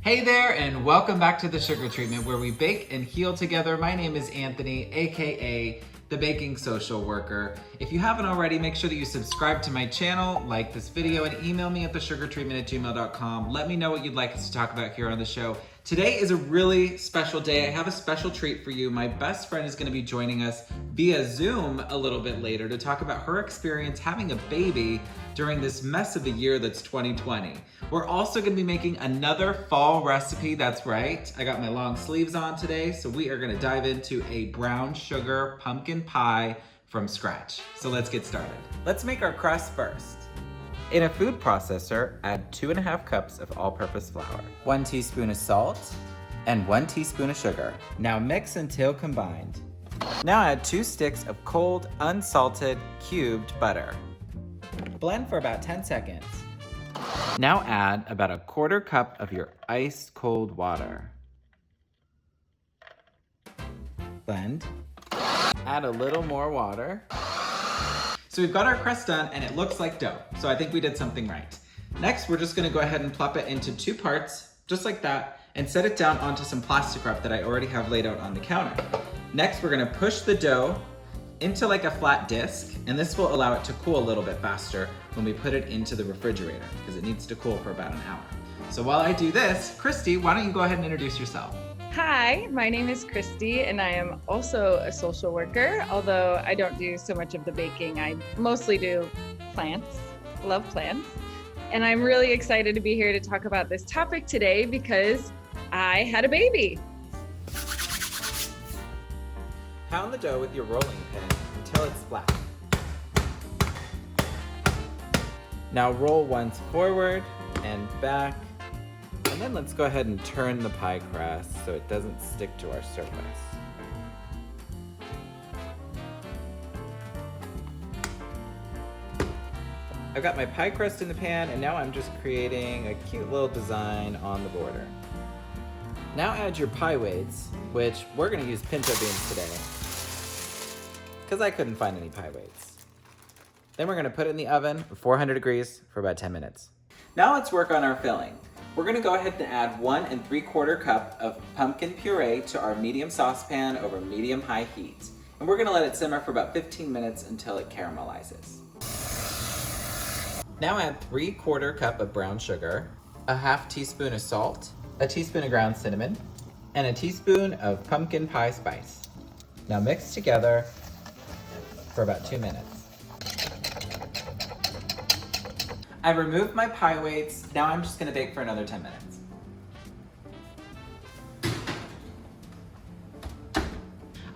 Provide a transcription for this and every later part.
Hey there, and welcome back to the Sugar Treatment, where we bake and heal together. My name is Anthony, aka the Baking Social Worker. If you haven't already, make sure that you subscribe to my channel, like this video, and email me at thesugartreatment@gmail.com. Let me know what you'd like us to talk about here on the show. Today is a really special day. I have a special treat for you. My best friend is going to be joining us via Zoom a little bit later to talk about her experience having a baby during this mess of a year that's 2020. We're also going to be making another fall recipe. That's right, I got my long sleeves on today, so we are going to dive into a brown sugar pumpkin pie from scratch. So let's get started. Let's make our crust first. In a food processor, add 2.5 cups of all-purpose flour, 1 teaspoon of salt, and 1 teaspoon of sugar. Now mix until combined. Now add 2 sticks of cold, unsalted, cubed butter. Blend for about 10 seconds. Now add about 1/4 cup of your ice cold water. Blend. Add a little more water. So we've got our crust done and it looks like dough. So I think we did something right. Next, we're just gonna go ahead and plop it into 2 parts, just like that, and set it down onto some plastic wrap that I already have laid out on the counter. Next, we're gonna push the dough into like a flat disc, and this will allow it to cool a little bit faster when we put it into the refrigerator, because it needs to cool for about an hour. So while I do this, Kristie, why don't you go ahead and introduce yourself? Hi, my name is Kristie, and I am also a social worker, although I don't do so much of the baking. I mostly do plants, love plants. And I'm really excited to be here to talk about this topic today because I had a baby. Pound the dough with your rolling pin until it's flat. Now roll once forward and back. And then let's go ahead and turn the pie crust so it doesn't stick to our surface. I've got my pie crust in the pan, and now I'm just creating a cute little design on the border. Now add your pie weights, which we're gonna use pinto beans today, because I couldn't find any pie weights. Then we're gonna put it in the oven at 400 degrees for about 10 minutes. Now let's work on our filling. We're gonna go ahead and add 1 3/4 cup of pumpkin puree to our medium saucepan over medium-high heat. And we're gonna let it simmer for about 15 minutes until it caramelizes. Now add 3/4 cup of brown sugar, a 1/2 teaspoon of salt, a teaspoon of ground cinnamon, and a teaspoon of pumpkin pie spice. Now mix together for about 2 minutes. I've removed my pie weights. Now I'm just gonna bake for another 10 minutes.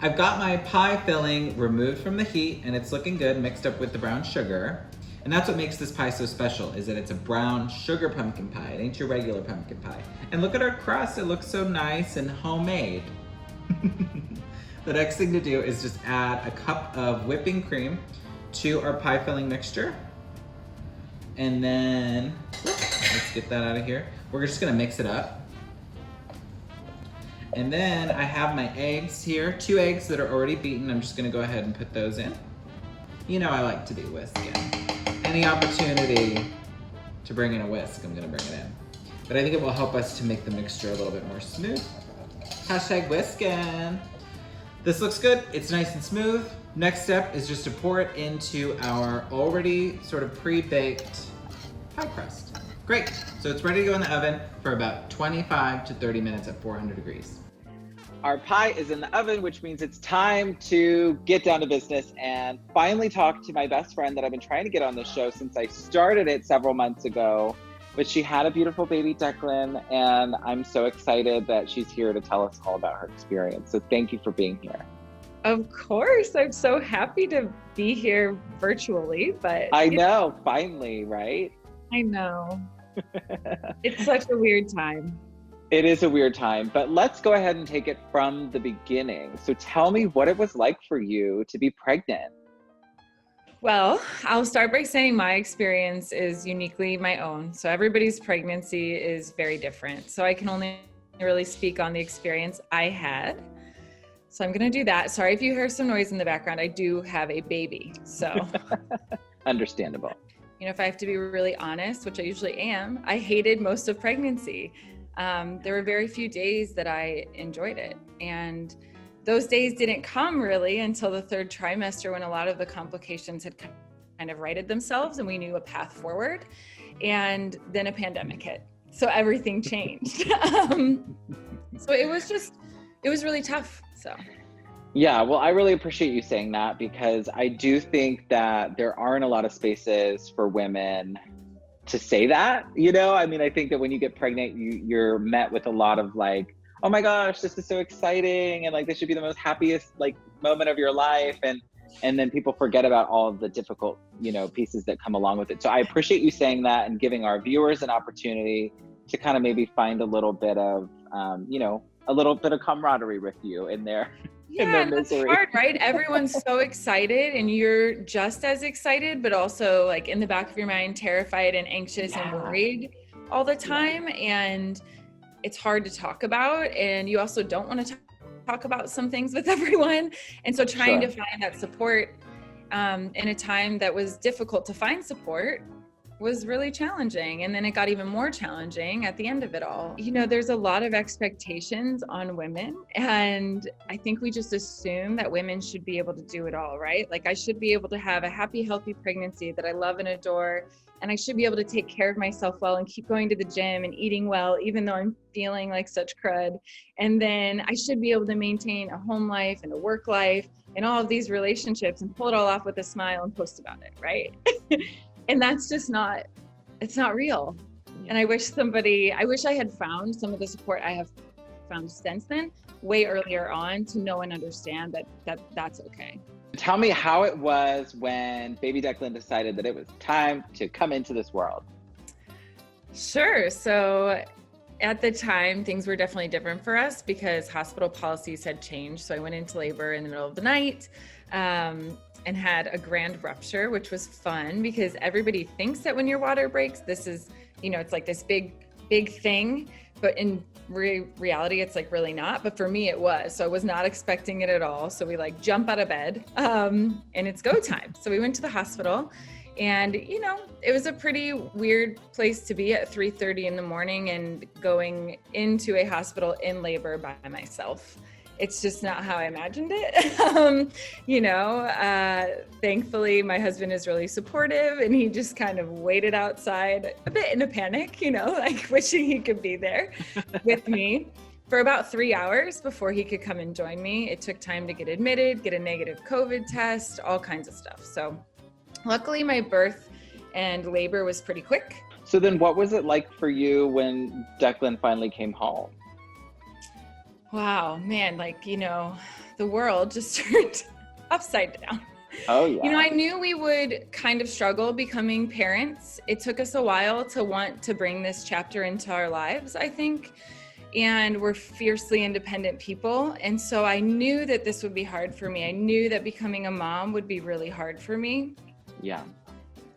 I've got my pie filling removed from the heat and it's looking good, mixed up with the brown sugar. And that's what makes this pie so special, is that it's a brown sugar pumpkin pie. It ain't your regular pumpkin pie. And look at our crust, it looks so nice and homemade. The next thing to do is just add a cup of whipping cream to our pie filling mixture. And then, let's get that out of here. We're just gonna mix it up. And then I have my eggs here, 2 eggs that are already beaten. I'm just gonna go ahead and put those in. You know I like to be whisking. Any opportunity to bring in a whisk, I'm gonna bring it in. But I think it will help us to make the mixture a little bit more smooth. Hashtag whiskin'. This looks good, it's nice and smooth. Next step is just to pour it into our already sort of pre-baked pie crust. Great, so it's ready to go in the oven for about 25 to 30 minutes at 400 degrees. Our pie is in the oven, which means it's time to get down to business and finally talk to my best friend that I've been trying to get on this show since I started it several months ago. But she had a beautiful baby, Declan, and I'm so excited that she's here to tell us all about her experience. So thank you for being here. Of course, I'm so happy to be here virtually, but I know, finally, right? I know. It's such a weird time. It is a weird time, but let's go ahead and take it from the beginning. So tell me what it was like for you to be pregnant. Well, I'll start by saying my experience is uniquely my own. So everybody's pregnancy is very different. So I can only really speak on the experience I had. So I'm gonna do that. Sorry if you hear some noise in the background. I do have a baby, so. Understandable. You know, if I have to be really honest, which I usually am, I hated most of pregnancy. there were very few days that I enjoyed it. And those days didn't come really until the third trimester, when a lot of the complications had kind of righted themselves and we knew a path forward. And then a pandemic hit. So everything changed. So it was really tough. So. Yeah, well, I really appreciate you saying that, because I do think that there aren't a lot of spaces for women to say that, you know? I mean, I think that when you get pregnant, you're met with a lot of like, oh my gosh, this is so exciting, and like this should be the most happiest like moment of your life, and then people forget about all of the difficult, you know, pieces that come along with it. So I appreciate you saying that and giving our viewers an opportunity to kind of maybe find a little bit of, you know, a little bit of camaraderie with you in there. Yeah, that's hard, right? Everyone's so excited and you're just as excited, but also like in the back of your mind, terrified and anxious and worried all the time. And it's hard to talk about. And you also don't want to talk about some things with everyone. And so trying to find that support in a time that was difficult to find support was really challenging. And then it got even more challenging at the end of it all. You know, there's a lot of expectations on women. And I think we just assume that women should be able to do it all, right? Like I should be able to have a happy, healthy pregnancy that I love and adore. And I should be able to take care of myself well and keep going to the gym and eating well, even though I'm feeling like such crud. And then I should be able to maintain a home life and a work life and all of these relationships and pull it all off with a smile and post about it, right? And that's just it's not real. And I wish I had found some of the support I have found since then way earlier on to know and understand that's okay. Tell me how it was when baby Declan decided that it was time to come into this world. Sure. So at the time, things were definitely different for us because hospital policies had changed. So I went into labor in the middle of the night and had a grand rupture, which was fun because everybody thinks that when your water breaks, this is, you know, it's like this big thing, but in reality, it's like really not. But for me, it was. So I was not expecting it at all. So we like jump out of bed and it's go time. So we went to the hospital and, you know, it was a pretty weird place to be at 3:30 in the morning and going into a hospital in labor by myself. It's just not how I imagined it. You know, thankfully my husband is really supportive and he just kind of waited outside a bit in a panic, you know, like wishing he could be there with me for about 3 hours before he could come and join me. It took time to get admitted, get a negative COVID test, all kinds of stuff. So luckily my birth and labor was pretty quick. So then what was it like for you when Declan finally came home? Wow, man, like, you know, the world just turned upside down. Oh, yeah. You know, I knew we would kind of struggle becoming parents. It took us a while to want to bring this chapter into our lives, I think. And we're fiercely independent people. And so I knew that this would be hard for me. I knew that becoming a mom would be really hard for me. Yeah.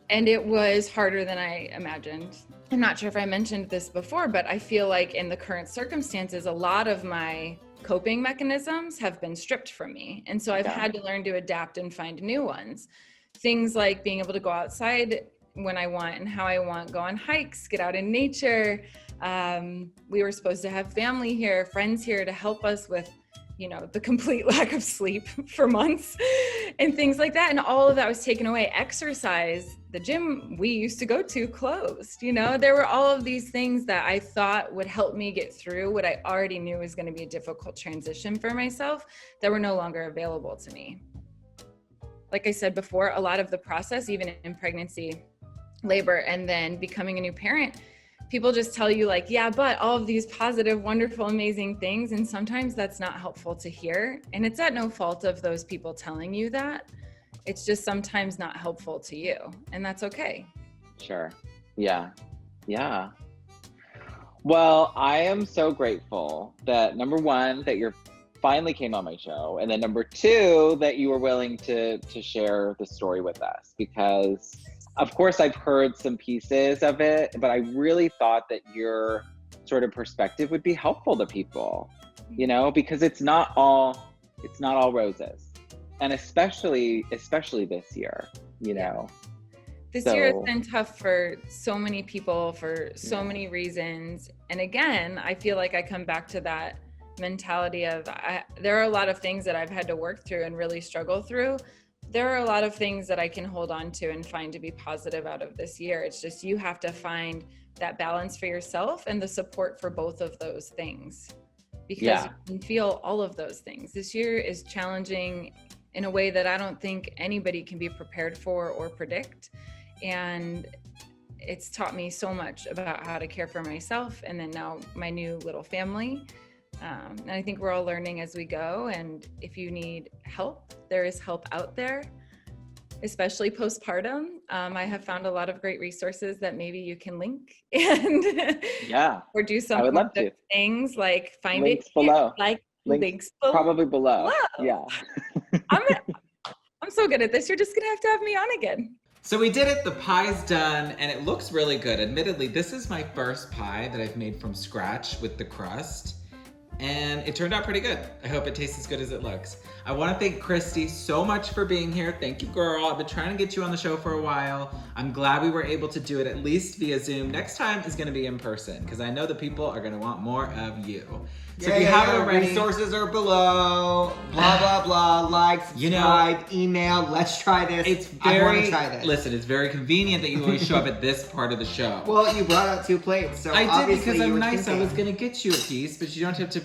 And it was harder than I imagined. I'm not sure if I mentioned this before, but I feel like in the current circumstances, a lot of my coping mechanisms have been stripped from me. And so I've had to learn to adapt and find new ones. Things like being able to go outside when I want and how I want, go on hikes, get out in nature. We were supposed to have family here, friends here to help us with, you know, the complete lack of sleep for months and things like that. And all of that was taken away. Exercise, the gym we used to go to closed, you know, there were all of these things that I thought would help me get through what I already knew was going to be a difficult transition for myself that were no longer available to me. Like I said before, a lot of the process, even in pregnancy, labor, and then becoming a new parent, people just tell you like, yeah, but all of these positive, wonderful, amazing things. And sometimes that's not helpful to hear. And it's at no fault of those people telling you that. It's just sometimes not helpful to you. And that's okay. Sure. Yeah. Yeah. Well, I am so grateful that number one, that you finally came on my show. And then number two, that you were willing to share the story with us, because of course, I've heard some pieces of it, but I really thought that your sort of perspective would be helpful to people, you know, because it's not all roses, and especially this year, you know. This So- year has been tough for so many people for so many reasons. And again, I feel like I come back to that mentality of there are a lot of things that I've had to work through and really struggle through. There are a lot of things that I can hold on to and find to be positive out of this year. It's just you have to find that balance for yourself and the support for both of those things, because you can feel all of those things. This year is challenging in a way that I don't think anybody can be prepared for or predict. And it's taught me so much about how to care for myself and then now my new little family. And I think we're all learning as we go. And if you need help, there is help out there, especially postpartum. I have found a lot of great resources that maybe you can link and or do some I would love to. things like find Links it below. like Links below. probably below. Yeah. I'm so good at this. You're just gonna have to have me on again. So we did it, the pie's done, and it looks really good. Admittedly, this is my first pie that I've made from scratch with the crust, and it turned out pretty good. I hope it tastes as good as it looks. I wanna thank Kristie so much for being here. Thank you, girl. I've been trying to get you on the show for a while. I'm glad we were able to do it at least via Zoom. Next time is gonna be in person, because I know the people are gonna want more of you. So if you haven't already, resources are below. Blah blah blah. Like, subscribe, email. Let's try this. I want to try this. Listen, it's very convenient that you always show up at this part of the show. Well, you brought out 2 plates, so I did obviously because you I'm were nice. thinking. I was gonna get you a piece, but you don't have to,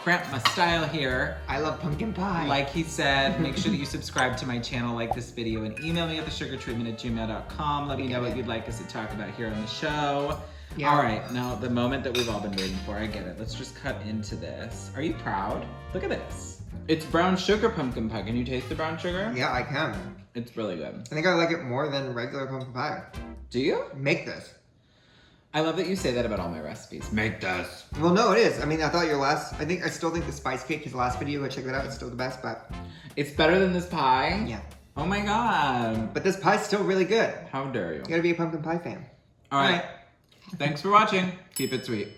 cramp my style here. I love pumpkin pie. Like he said, make sure that you subscribe to my channel, like this video, and email me at thesugartreatment@gmail.com. Let me know what you'd like us to talk about here on the show. Yeah. All right, now the moment that we've all been waiting for. I get it. Let's just cut into this. Are you proud? Look at this. It's brown sugar pumpkin pie. Can you taste the brown sugar? Yeah, I can. It's really good. I think I like it more than regular pumpkin pie. Do you? Make this. I love that you say that about all my recipes. Make this. Well, no, it is. I mean, I thought I still think the spice cake, his last video, go check that out. It's still the best, but It's better than this pie? yeah. Oh my God. But this pie's still really good. How dare you? You gotta be a pumpkin pie fan. All right. Thanks for watching. Keep it sweet.